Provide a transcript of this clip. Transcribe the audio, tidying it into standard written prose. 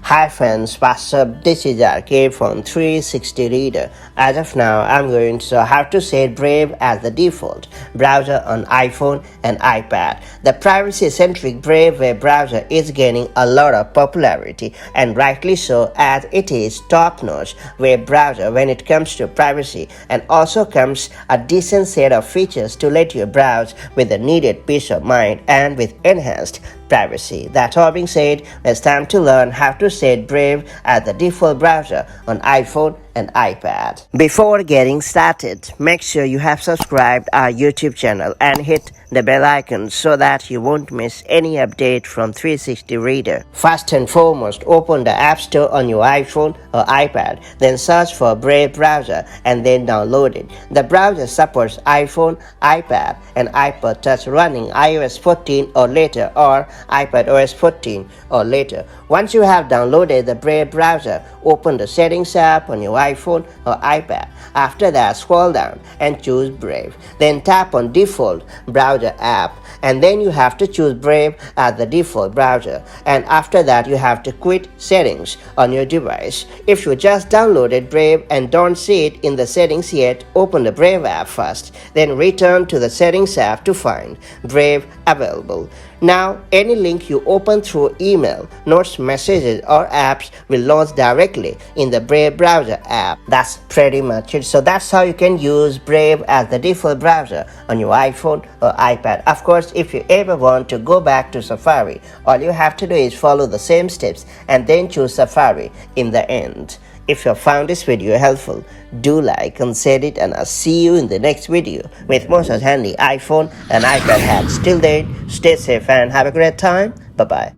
Hi friends, what's up? This is Arcade from 360 Reader. As of now, I'm going to show how to set Brave as the default browser on iPhone and iPad. The privacy-centric Brave web browser is gaining a lot of popularity, and rightly so, as it is top-notch web browser when it comes to privacy, and also comes a decent set of features to let you browse with the needed peace of mind and with enhanced privacy. That all being said, it's time to learn how to set Brave as the default browser on iPhone and iPad. Before getting started, make sure you have subscribed our YouTube channel and hit the bell icon so that you won't miss any update from 360 Reader. First and foremost, open the App Store on your iPhone or iPad, then search for Brave browser and then download it. The browser supports iPhone, iPad, and iPod Touch running iOS 14 or later, or iPad OS 14 or later. Once you have downloaded the Brave browser, open the Settings app on your iPhone or iPad. After that, scroll down and choose Brave. Then tap on Default Browser app, and then you have to choose Brave as the default browser. And after that, you have to quit Settings on your device. If you just downloaded Brave and don't see it in the settings yet, open the Brave app first. Then return to the Settings app to find Brave available. Now, any link you open through email, notes, messages, or apps will launch directly in the Brave browser app. That's pretty much it. So that's how you can use Brave as the default browser on your iPhone or iPad. Of course, if you ever want to go back to Safari, all you have to do is follow the same steps and then choose Safari in the end. If you found this video helpful, do like and share it, and I'll see you in the next video with more such handy iPhone and iPad hacks. Till then, stay safe and have a great time. Bye-bye.